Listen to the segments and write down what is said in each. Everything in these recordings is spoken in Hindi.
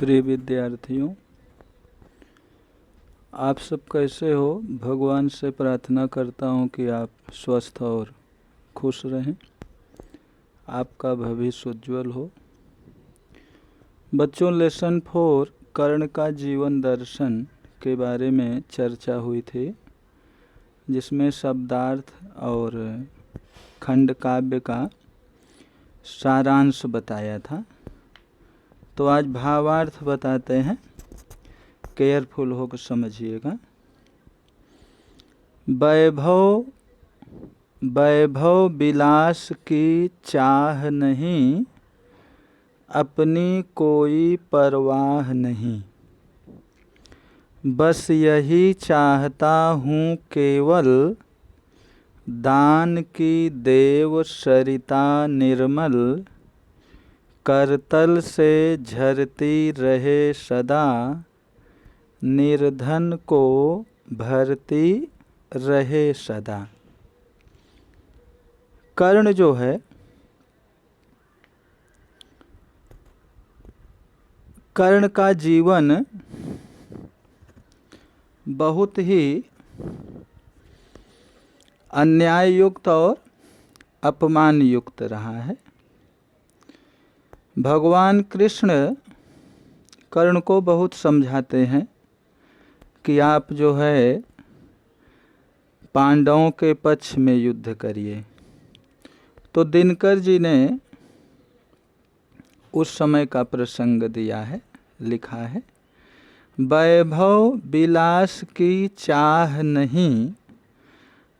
प्रिय विद्यार्थियों, आप सब कैसे हो। भगवान से प्रार्थना करता हूँ कि आप स्वस्थ और खुश रहें, आपका भविष्य उज्ज्वल हो। बच्चों, लेसन 4 कर्ण का जीवन दर्शन के बारे में चर्चा हुई थी, जिसमें शब्दार्थ और खंड काव्य का सारांश बताया था। तो आज भावार्थ बताते हैं, केयरफुल होकर समझिएगा। वैभव वैभव विलास की चाह नहीं, अपनी कोई परवाह नहीं। बस यही चाहता हूँ केवल, दान की देव सरिता निर्मल। करतल से झरती रहे सदा, निर्धन को भरती रहे सदा। कर्ण जो है, कर्ण का जीवन बहुत ही अन्याय युक्त और अपमान युक्त रहा है। भगवान कृष्ण कर्ण को बहुत समझाते हैं कि आप जो है पांडवों के पक्ष में युद्ध करिए। तो दिनकर जी ने उस समय का प्रसंग दिया है, लिखा है। वैभव विलास की चाह नहीं,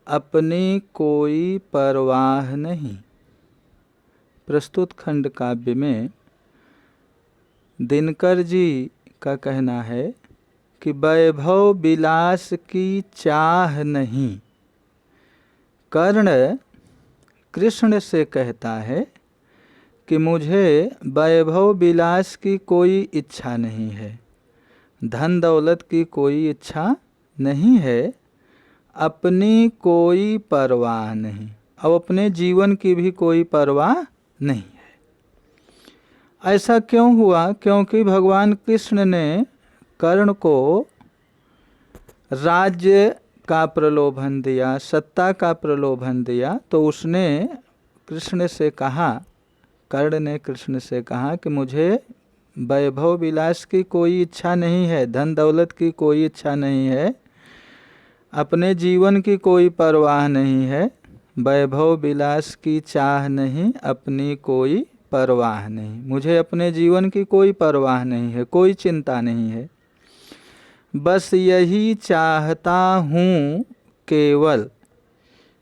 अपनी कोई परवाह नहीं। प्रस्तुत खंड काव्य में दिनकर जी का कहना है कि वैभव विलास की चाह नहीं। कर्ण कृष्ण से कहता है कि मुझे वैभव विलास की कोई इच्छा नहीं है, धन दौलत की कोई इच्छा नहीं है, अपनी कोई परवाह नहीं। अब अपने जीवन की भी कोई परवाह नहीं है। ऐसा क्यों हुआ? क्योंकि भगवान कृष्ण ने कर्ण को राज्य का प्रलोभन दिया, सत्ता का प्रलोभन दिया। तो उसने कृष्ण से कहा, कर्ण ने कृष्ण से कहा कि मुझे वैभव विलास की कोई इच्छा नहीं है, धन दौलत की कोई इच्छा नहीं है, अपने जीवन की कोई परवाह नहीं है, वैभव विलास की चाह नहीं, अपनी कोई परवाह नहीं। मुझे अपने जीवन की कोई परवाह नहीं है, कोई चिंता नहीं है। बस यही चाहता हूँ केवल,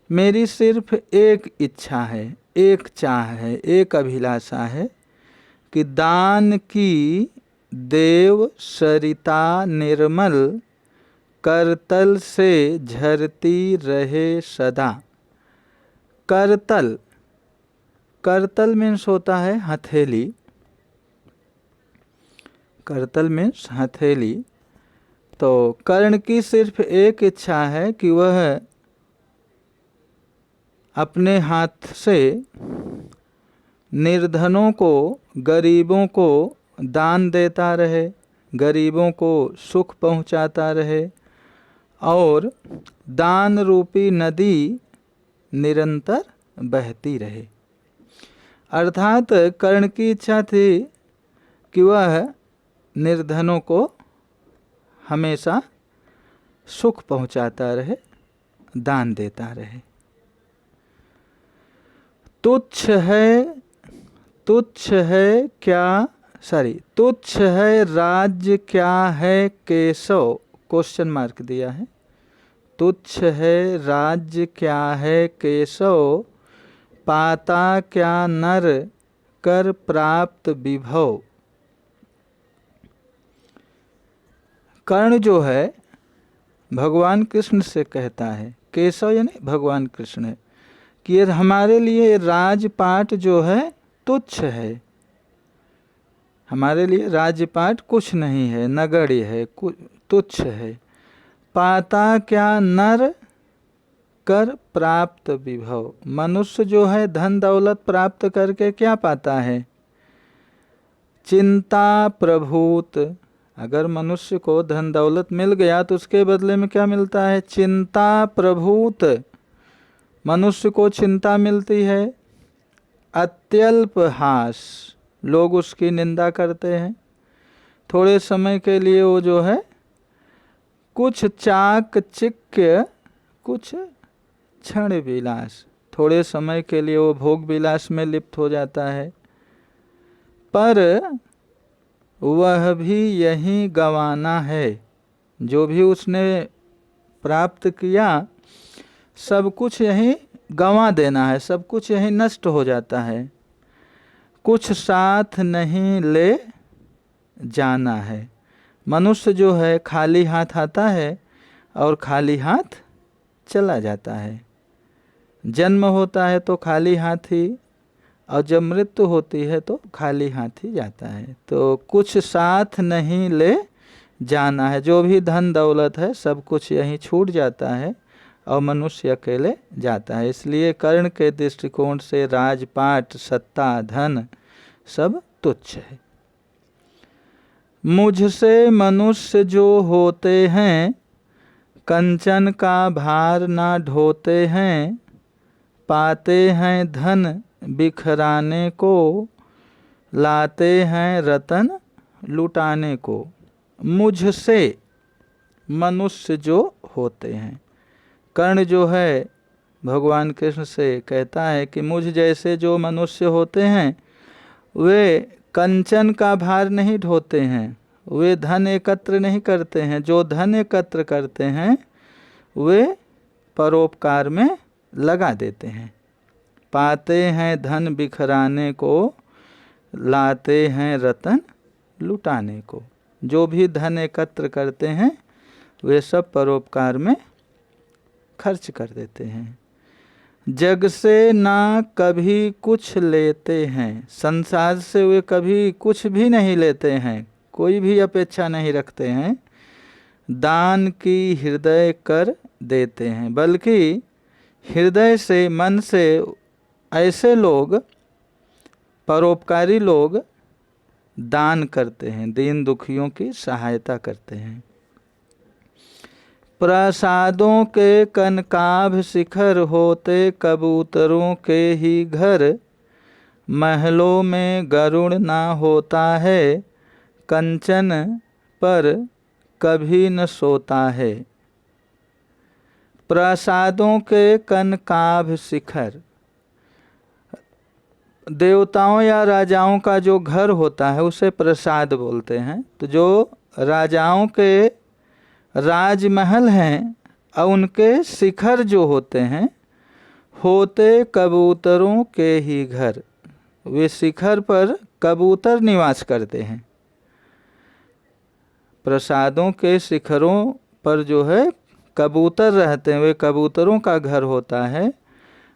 मेरी सिर्फ एक इच्छा है, एक चाह है, एक अभिलाषा है कि दान की देव सरिता निर्मल, करतल से झरती रहे सदा। करतल, करतल मीन्स होता है हथेली। करतल मीन्स हथेली। तो कर्ण की सिर्फ एक इच्छा है कि वह अपने हाथ से निर्धनों को, गरीबों को दान देता रहे, गरीबों को सुख पहुंचाता रहे और दान रूपी नदी निरंतर बहती रहे। अर्थात कर्ण की इच्छा थी कि वह निर्धनों को हमेशा सुख पहुंचाता रहे, दान देता रहे। तुच्छ है क्या, तुच्छ है राज्य क्या है केशव, क्वेश्चन मार्क दिया है। तुच्छ है राज्य क्या है केशव, पाता क्या नर कर प्राप्त विभव। कर्ण जो है भगवान कृष्ण से कहता है, केशव यानी भगवान कृष्ण है, कि ये हमारे लिए राजपाट जो है तुच्छ है, हमारे लिए राजपाट कुछ नहीं है, नगण्य है, तुच्छ है। पाता क्या नर कर प्राप्त विभव, मनुष्य जो है धन दौलत प्राप्त करके क्या पाता है? चिंता प्रभूत, अगर मनुष्य को धन दौलत मिल गया तो उसके बदले में क्या मिलता है? चिंता प्रभूत, मनुष्य को चिंता मिलती है। अत्यल्प हास, लोग उसकी निंदा करते हैं। थोड़े समय के लिए वो जो है कुछ चाकचिक्य, कुछ क्षण विलास, थोड़े समय के लिए वो भोग विलास में लिप्त हो जाता है, पर वह भी यही गंवाना है। जो भी उसने प्राप्त किया सब कुछ यही गंवा देना है, सब कुछ यही नष्ट हो जाता है। कुछ साथ नहीं ले जाना है। मनुष्य जो है खाली हाथ आता है और खाली हाथ चला जाता है। जन्म होता है तो खाली हाथ ही, और जब मृत्यु होती है तो खाली हाथ ही जाता है। तो कुछ साथ नहीं ले जाना है। जो भी धन दौलत है सब कुछ यहीं छूट जाता है और मनुष्य अकेले जाता है। इसलिए कर्ण के दृष्टिकोण से राजपाट, सत्ता, धन सब तुच्छ है। मुझसे मनुष्य जो होते हैं, कंचन का भार ना ढोते हैं। पाते हैं धन बिखराने को, लाते हैं रतन लुटाने को। मुझसे मनुष्य जो होते हैं, कर्ण जो है भगवान कृष्ण से कहता है कि मुझ जैसे जो मनुष्य होते हैं वे कंचन का भार नहीं ढोते हैं, वे धन एकत्र नहीं करते हैं। जो धन एकत्र करते हैं वे परोपकार में लगा देते हैं। पाते हैं धन बिखराने को, लाते हैं रतन लुटाने को। जो भी धन एकत्र करते हैं वे सब परोपकार में खर्च कर देते हैं। जग से ना कभी कुछ लेते हैं, संसार से वे कभी कुछ भी नहीं लेते हैं, कोई भी अपेक्षा नहीं रखते हैं। दान की हृदय कर देते हैं, बल्कि हृदय से, मन से ऐसे लोग, परोपकारी लोग दान करते हैं, दीन दुखियों की सहायता करते हैं। प्रसादों के कनकाभ शिखर होते कबूतरों के ही घर। महलों में गरुड़ ना होता है, कंचन पर कभी न सोता है। प्रसादों के कनकाभ शिखर, देवताओं या राजाओं का जो घर होता है उसे प्रसाद बोलते हैं। तो जो राजाओं के राजमहल हैं और उनके शिखर जो होते हैं, होते कबूतरों के ही घर, वे शिखर पर कबूतर निवास करते हैं। प्रसादों के शिखरों पर जो है कबूतर रहते हैं, वे कबूतरों का घर होता है।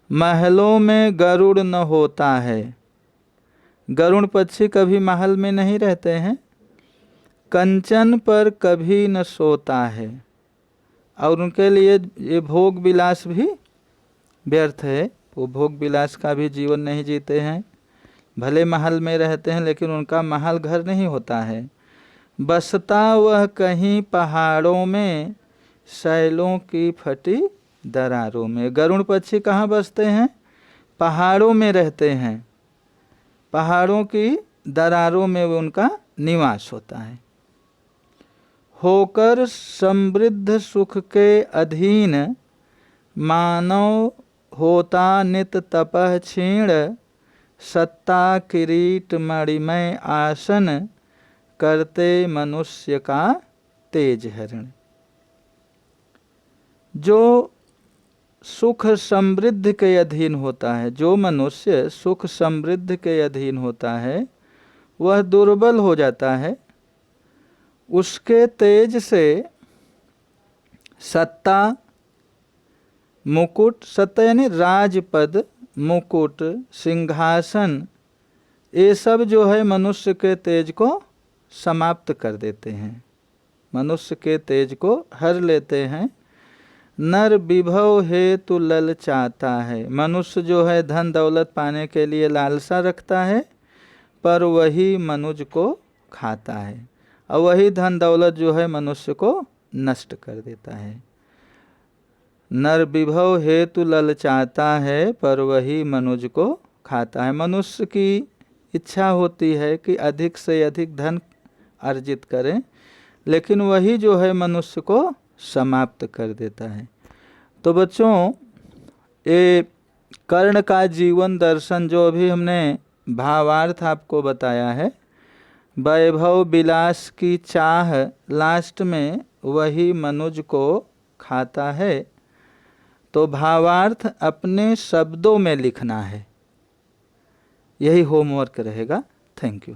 महलों में गरुड़ न होता है, गरुड़ पक्षी कभी महल में नहीं रहते हैं। कंचन पर कभी न सोता है, और उनके लिए ये भोग विलास भी व्यर्थ है, वो भोग विलास का भी जीवन नहीं जीते हैं। भले महल में रहते हैं लेकिन उनका महल घर नहीं होता है। बसता वह कहीं पहाड़ों में, शैलों की फटी दरारों में। गरुड़ पक्षी कहाँ बसते हैं? पहाड़ों में रहते हैं, पहाड़ों की दरारों में वो उनका निवास होता है। होकर समृद्ध सुख के अधीन, मानव होता नित तपः क्षीण। सत्ता किरीट मणिमय आसन, करते मनुष्य का तेज हरण। जो सुख समृद्ध के अधीन होता है, जो मनुष्य सुख समृद्ध के अधीन होता है, वह दुर्बल हो जाता है। उसके तेज से सत्ता, मुकुट, सत्ता यानी राजपद, मुकुट, सिंहासन, ये सब जो है मनुष्य के तेज को समाप्त कर देते हैं, मनुष्य के तेज को हर लेते हैं। नर विभव हेतु ललचाता है, मनुष्य जो है धन दौलत पाने के लिए लालसा रखता है, पर वही मनुज को खाता है, और वही धन दौलत जो है मनुष्य को नष्ट कर देता है। नर विभव हेतु ललचाता है, पर वही मनुज को खाता है। मनुष्य की इच्छा होती है कि अधिक से अधिक धन अर्जित करें, लेकिन वही जो है मनुष्य को समाप्त कर देता है। तो बच्चों, ये कर्ण का जीवन दर्शन जो अभी हमने भावार्थ आपको बताया है, वैभव विलास की चाह लास्ट में वही मनुज को खाता है, तो भावार्थ अपने शब्दों में लिखना है। यही होमवर्क रहेगा। Thank you.